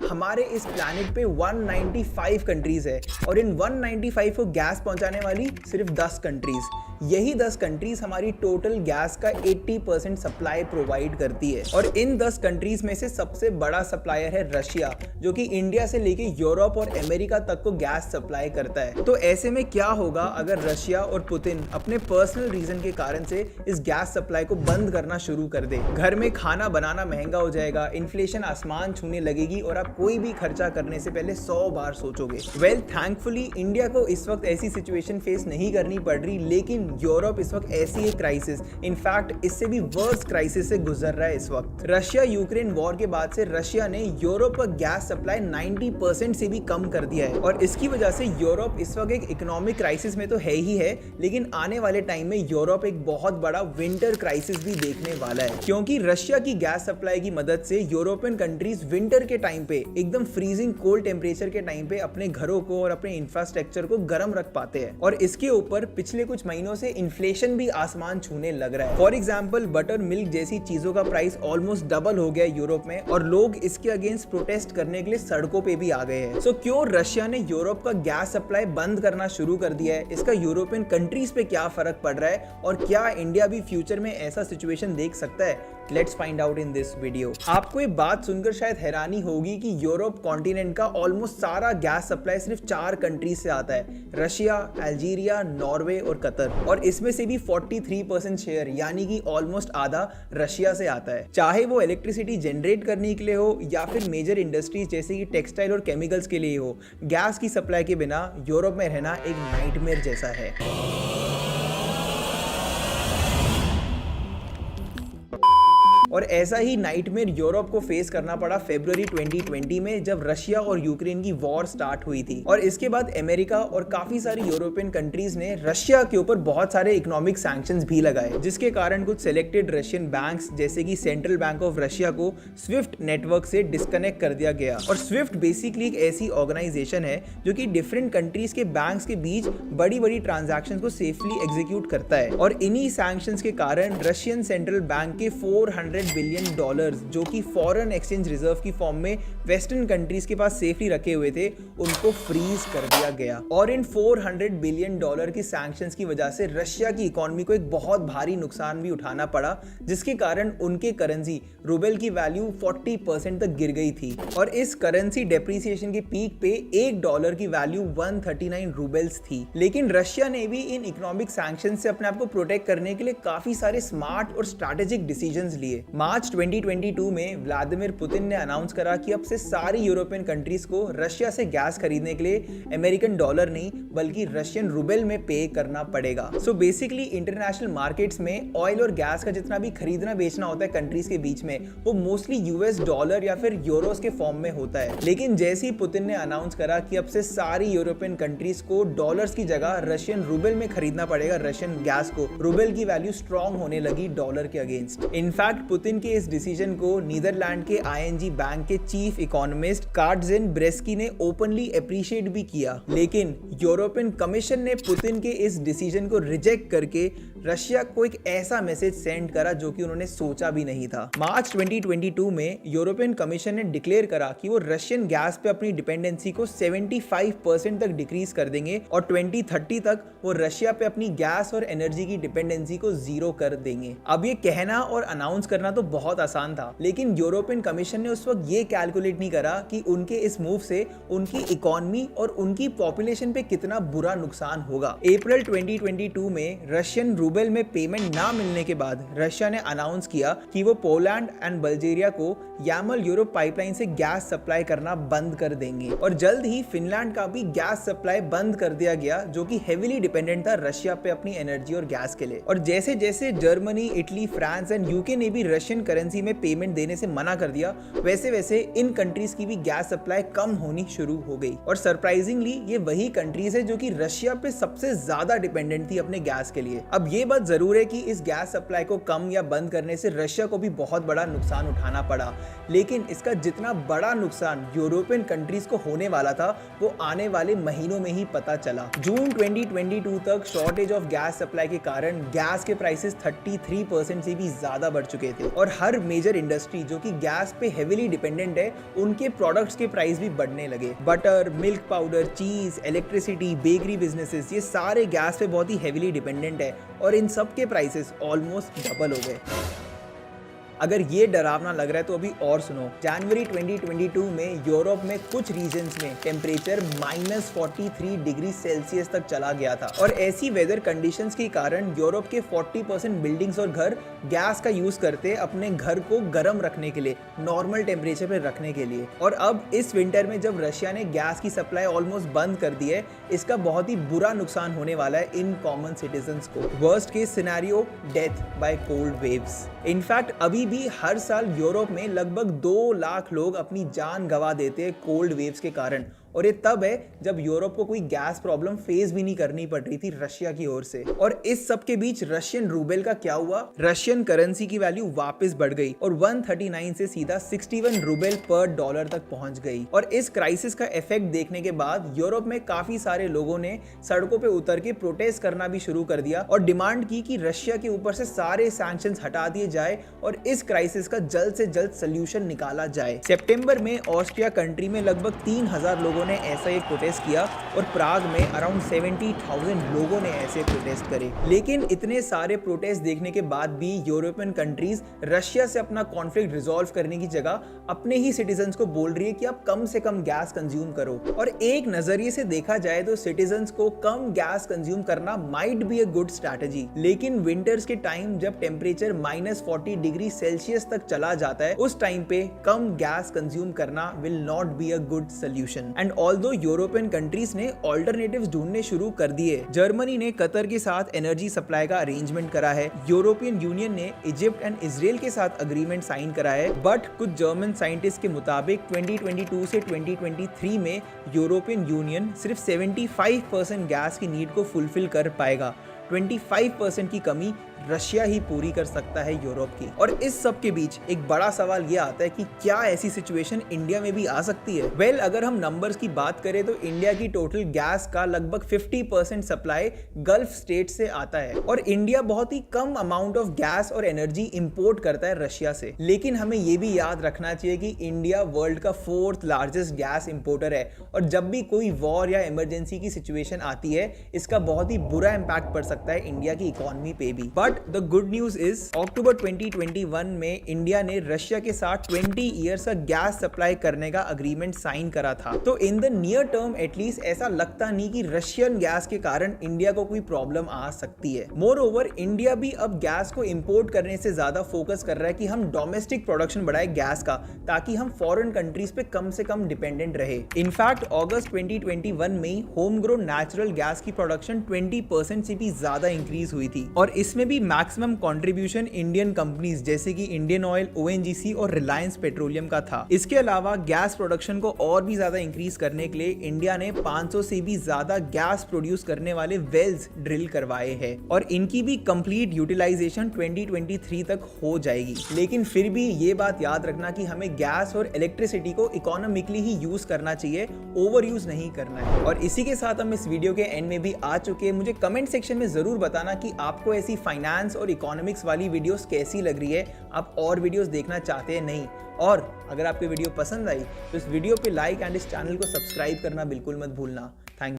हमारे इस प्लैनेट पे 195 कंट्रीज है और इन 195 को गैस पहुंचाने वाली सिर्फ 10 कंट्रीज। यही 10 कंट्रीज हमारी टोटल गैस का 80% सप्लाई प्रोवाइड करती है और इन 10 कंट्रीज में से सबसे बड़ा सप्लायर है रशिया, जो कि इंडिया से लेके यूरोप और अमेरिका तक को गैस सप्लाई करता है। तो ऐसे में क्या होगा अगर रशिया और पुतिन अपने पर्सनल रीजन के कारण से इस गैस सप्लाई को बंद करना शुरू कर दे? घर में खाना बनाना महंगा हो जाएगा, इन्फ्लेशन आसमान छूने लगेगी और आप कोई भी खर्चा करने से पहले 100 बार सोचोगे। वेल, थैंकफुली इंडिया को इस वक्त ऐसी सिचुएशन फेस नहीं करनी पड़ रही, लेकिन यूरोप इस वक्त ऐसी एक क्राइसिस, इनफैक्ट इससे भी वर्स्ट क्राइसिस से गुजर रहा है इस वक्त। रशिया यूक्रेन वॉर के बाद से रशिया ने यूरोप का गैस सप्लाई 90% से भी कम कर दिया है और इसकी वजह से यूरोप इस वक्त एक इकोनॉमिक क्राइसिस में तो है ही है, लेकिन आने वाले टाइम में यूरोप एक बहुत बड़ा विंटर क्राइसिस भी देखने वाला है, क्योंकि रशिया की गैस सप्लाई की मदद से यूरोपियन कंट्रीज विंटर के टाइम पे एकदम फ्रीजिंग कोल्ड टेम्परेचर के टाइम पे अपने घरों को और अपने इंफ्रास्ट्रक्चर को गर्म रख पाते हैं। और इसके ऊपर पिछले कुछ महीनों से इन्फ्लेशन भी आसमान छूने लग रहा है। फॉर एग्जाम्पल, बटर मिल्क जैसी चीजों का प्राइस ऑलमोस्ट डबल हो गया यूरोप में और लोग इसके अगेंस्ट प्रोटेस्ट करने के लिए सड़कों पे भी आ गए हैं। सो क्यों रशिया ने यूरोप का गैस सप्लाई बंद करना शुरू कर दिया है? इसका यूरोपियन कंट्रीज पे क्या फर्क पड़ रहा है और क्या इंडिया भी फ्यूचर में ऐसा सिचुएशन देख सकता है? Let's find out in this video. आपको ये बात सुनकर शायद हैरानी होगी कि यूरोप कॉन्टिनेंट का ऑलमोस्ट सारा गैस सप्लाई सिर्फ 4 कंट्रीज से आता है, रशिया, अल्जीरिया, नॉर्वे और कतर, और इसमें से भी 43% शेयर यानी कि ऑलमोस्ट आधा रशिया से आता है। चाहे वो इलेक्ट्रिसिटी जनरेट करने के लिए हो या फिर मेजर इंडस्ट्रीज जैसे कि टेक्सटाइल और केमिकल्स के लिए हो, गैस की सप्लाई के बिना यूरोप में रहना एक नाइटमेयर जैसा है। और ऐसा ही नाइटमेयर यूरोप को फेस करना पड़ा फरवरी 2020 में, जब रशिया और यूक्रेन की वॉर स्टार्ट हुई थी और इसके बाद अमेरिका और काफी सारी यूरोपियन कंट्रीज ने रशिया के ऊपर बहुत सारे इकोनॉमिक सैंक्शंस भी लगाए, जिसके कारण कुछ सिलेक्टेड रशियन बैंक्स जैसे कि सेंट्रल बैंक ऑफ रशिया को स्विफ्ट नेटवर्क से डिस्कनेक्ट कर दिया गया। और स्विफ्ट बेसिकली एक ऐसी ऑर्गेनाइजेशन है जो कि डिफरेंट कंट्रीज के बैंक्स के बीच बड़ी बड़ी ट्रांजैक्शंस को सेफली एग्जीक्यूट करता है। और इन्हीं सैंक्शंस के कारण रशियन सेंट्रल बैंक के $400 बिलियन जो कि फॉरेन एक्सचेंज रिजर्व की फॉर्म में वेस्टर्न कंट्रीज के पास सेफली रखे हुए थे, उनको फ्रीज कर दिया गया। और इन $400 बिलियन की सैंक्शंस की वजह से रशिया की इकोनॉमी को एक बहुत भारी नुकसान भी उठाना पड़ा, जिसके कारण उनके करेंसी रूबल की वैल्यू 40% तक गिर गई थी। और इस करेंसी डेप्रिसिएशन के पीक पे $1 की वैल्यू 139 रूबल्स थी। लेकिन रशिया ने भी इन इकोनॉमिक सैंक्शंस से अपने आप को प्रोटेक्ट करने के लिए काफी सारे स्मार्ट और स्ट्रैटेजिक डिसीजंस लिए। मार्च 2022 में व्लादिमीर पुतिन ने अनाउंस करा कि अब से सारी यूरोपियन कंट्रीज को रशिया से गैस खरीदने के लिए अमेरिकन डॉलर नहीं बल्कि रशियन रूबल में पे करना पड़ेगा। सो बेसिकली इंटरनेशनल मार्केट्स में ऑयल और गैस का जितना भी खरीदना बेचना होता है कंट्रीज के बीच में, वो मोस्टली यूएस डॉलर या फिर यूरोस के फॉर्म में होता है। लेकिन जैसे ही पुतिन ने अनाउंस करा कि अब से सारी यूरोपियन कंट्रीज को डॉलर्स की जगह रशियन रूबल में खरीदना पड़ेगा रशियन गैस को, रूबल की वैल्यू स्ट्रॉन्ग होने लगी डॉलर के अगेंस्ट। इनफैक्ट पुतिन के इस डिसीजन को नीदरलैंड के आईएनजी बैंक के चीफ इकोनॉमिस्ट कार्टजेन ब्रेस्की ने ओपनली अप्रिशिएट भी किया। लेकिन यूरोपियन कमीशन ने पुतिन के इस डिसीजन को रिजेक्ट करके रशिया को एक ऐसा मैसेज सेंड करा जो कि उन्होंने सोचा भी नहीं था। मार्च 2022 में यूरोपियन कमीशन ने डिक्लेयर करा कि वो रशियन गैस पे अपनी डिपेंडेंसी को 75% तक डिक्रीज कर देंगे और 2030 तक वो रशिया पे अपनी गैस और एनर्जी की डिपेंडेंसी को 0 कर देंगे। अब ये कहना और अनाउंस करना तो बहुत आसान था, लेकिन यूरोपियन कमीशन ने उस वक्त ये कैलकुलेट नहीं करा कि उनके इस मूव से उनकी इकोनॉमी और उनकी पॉपुलेशन पे कितना बुरा नुकसान होगा। अप्रैल 2022 में रशियन रूबल में पेमेंट ना मिलने के बाद रशिया ने अनाउंस किया कि वो पोलैंड एंड बल्गेरिया को यामल यूरोप पाइपलाइन से गैस सप्लाई करना बंद कर देंगे और जल्द ही फिनलैंड का भी गैस सप्लाई बंद कर दिया गया, जो कि हेवीली डिपेंडेंट था रशिया पे अपनी एनर्जी और गैस के लिए। और जैसे जैसे Germany, Italy, France and UK ने भी रशियन करेंसी में पेमेंट देने से मना कर दिया, वैसे वैसे इन कंट्रीज की भी गैस सप्लाई कम होनी शुरू हो गई। और सरप्राइजिंगली ये वही कंट्रीज है जो कि रशिया पे सबसे ज्यादा डिपेंडेंट थी अपने गैस के लिए। अब ये बात जरूर है कि इस गैस सप्लाई को कम या बंद करने से रशिया को भी बहुत बड़ा नुकसान उठाना पड़ा, लेकिन इसका जितना बड़ा नुकसान यूरोपियन कंट्रीज को होने वाला था वो आने वाले महीनों में ही पता चला। जून 2022 तक शॉर्टेज ऑफ गैस सप्लाई के कारण गैस के प्राइसेस 33% से भी ज्यादा बढ़ चुके थे और हर मेजर इंडस्ट्री जो कि गैस पे हेविली डिपेंडेंट है उनके प्रोडक्ट्स के प्राइस भी बढ़ने लगे। बटर, मिल्क पाउडर, चीज, इलेक्ट्रिसिटी, बेकरी बिजनेसेस, ये सारे गैस पे बहुत ही हेविली डिपेंडेंट है और इन सब के प्राइसेस ऑलमोस्ट डबल हो गए। अगर ये डरावना लग रहा है तो अभी और सुनो। जनवरी 2022 में यूरोप में कुछ रीजन्स में टेम्परेचर -43 डिग्री सेल्सियस तक चला गया था और ऐसी वेदर कंडीशंस के कारण यूरोप के 40% बिल्डिंग्स और घर गैस का यूज करते अपने घर को गर्म रखने के लिए, नॉर्मल टेम्परेचर पे रखने के लिए। और अब इस विंटर में जब रशिया ने गैस की सप्लाई ऑलमोस्ट बंद कर दी है, इसका बहुत ही बुरा नुकसान होने वाला है इन कॉमन सिटीजन्स को। Worst case scenario, death by cold waves. In fact अभी भी हर साल यूरोप में लगभग 2 लाख लोग अपनी जान गंवा देते हैं कोल्ड वेव्स के कारण, और ये तब है जब यूरोप को कोई गैस प्रॉब्लम फेस भी नहीं करनी पड़ रही थी रशिया की ओर से। और इस सब के बीच रशियन रूबेल का क्या हुआ? रशियन करेंसी की वैल्यू वापस बढ़ गई और 139 से सीधा 61 रूबेल पर डॉलर तक पहुंच गई। और इस क्राइसिस का इफेक्ट देखने के बाद यूरोप में काफी सारे लोगों ने सड़कों पे उतर के प्रोटेस्ट करना भी शुरू कर दिया और डिमांड की कि रशिया के ऊपर से सारे सैंक्शंस हटा दिए जाए और इस क्राइसिस का जल्द से जल्द सोल्यूशन निकाला जाए। सितंबर में ऑस्ट्रिया कंट्री में लगभग 3000 लोगों ने ऐसा एक प्रोटेस्ट किया और प्राग में अराउंड 70,000 लोगों ने ऐसे प्रोटेस्ट करे। लेकिन इतने सारे प्रोटेस्ट देखने के बाद भी यूरोपियन कंट्रीज रशिया से अपना कॉन्फ्लिक्ट रिजॉल्व करने की जगह अपने ही सिटीजन्स को बोल रही है कि आप कम से कम गैस कंज्यूम करो। और एक नजरिए से देखा जाए तो सिटीजन्स को कम गैस कंज्यूम करना might be a good strategy, लेकिन विंटर्स के टाइम जब टेम्परेचर -40 डिग्री सेल्सियस तक चला जाता है, उस टाइम पे कम गैस कंज्यूम करना will not be a good solution. And although European countries ने ऑल्टरनेटिव्स ढूंढने शुरू कर दिए। जर्मनी ने कतर के साथ एनर्जी सप्लाई का अरेंजमेंट करा है। यूरोपियन यूनियन ने इजिप्ट एंड इजराइल के साथ अग्रीमेंट साइन करा है। बट कुछ जर्मन साइंटिस्ट के मुताबिक 2022 से 2023 में यूरोपियन यूनियन सिर्फ 75% गैस की नीड को फुलफिल कर पाएगा। 25% की कमी रशिया ही पूरी कर सकता है यूरोप की। और इस सब के बीच एक बड़ा सवाल ये आता है कि क्या ऐसी सिचुएशन इंडिया में भी आ सकती है? वेल, अगर हम नंबर्स की बात करें तो इंडिया की टोटल गैस का लगभग 50% सप्लाई गल्फ स्टेट से आता है और इंडिया बहुत ही कम अमाउंट ऑफ गैस और एनर्जी इंपोर्ट करता है रशिया से। लेकिन हमें ये भी याद रखना चाहिए कि इंडिया वर्ल्ड का 4th लार्जेस्ट गैस इंपोर्टर है और जब भी कोई वॉर या इमरजेंसी की सिचुएशन आती है, इसका बहुत ही बुरा इंपैक्ट पड़ सकता है इंडिया की इकोनॉमी पे भी। But the good news is अक्टूबर 2021 में इंडिया ने रशिया के साथ 20 ईयर्स का गैस सप्लाई करने का अग्रीमेंट साइन करा था। तो in the near term at least ऐसा लगता नहीं कि रशियन गैस के कारण इंडिया को कोई प्रॉब्लम आ सकती है। मोर ओवर, इंडिया भी अब गैस को इंपोर्ट करने से ज्यादा फोकस कर रहा है कि हम डोमेस्टिक प्रोडक्शन बढ़ाए गैस का, ताकि हम फॉरेन कंट्रीज पे कम से कम डिपेंडेंट रहे। इनफैक्ट अगस्त 2021 में होम ग्रोन नेचुरल गैस की प्रोडक्शन 20% से भी ज्यादा इंक्रीज हुई थी और इसमें भी मैक्सिमम कंट्रीब्यूशन इंडियन कंपनीज जैसे कि इंडियन ऑयल, ONGC और रिलायंस पेट्रोलियम का था। इसके अलावा गैस प्रोडक्शन को और भी ज्यादा इंक्रीज करने के लिए इंडिया ने 500 से भी ज्यादा गैस प्रोड्यूस करने वाले वेल्स ड्रिल करवाए हैं और इनकी भी कंप्लीट यूटिलाइजेशन 2023 तक हो जाएगी। लेकिन फिर भी ये बात याद रखना कि हमें गैस और इलेक्ट्रिसिटी को इकोनॉमिकली ही यूज करना चाहिए, ओवर यूज नहीं करना है। और इसी के साथ हम इस वीडियो के एंड में भी आ चुके हैं। मुझे कमेंट सेक्शन में जरूर बताना कि आपको ऐसी फाइनेंस और इकोनॉमिक्स वाली वीडियोस कैसी लग रही है, आप और वीडियोस देखना चाहते हैं नहीं। और अगर आपको वीडियो पसंद आई तो इस वीडियो पे लाइक एंड इस चैनल को सब्सक्राइब करना बिल्कुल मत भूलना।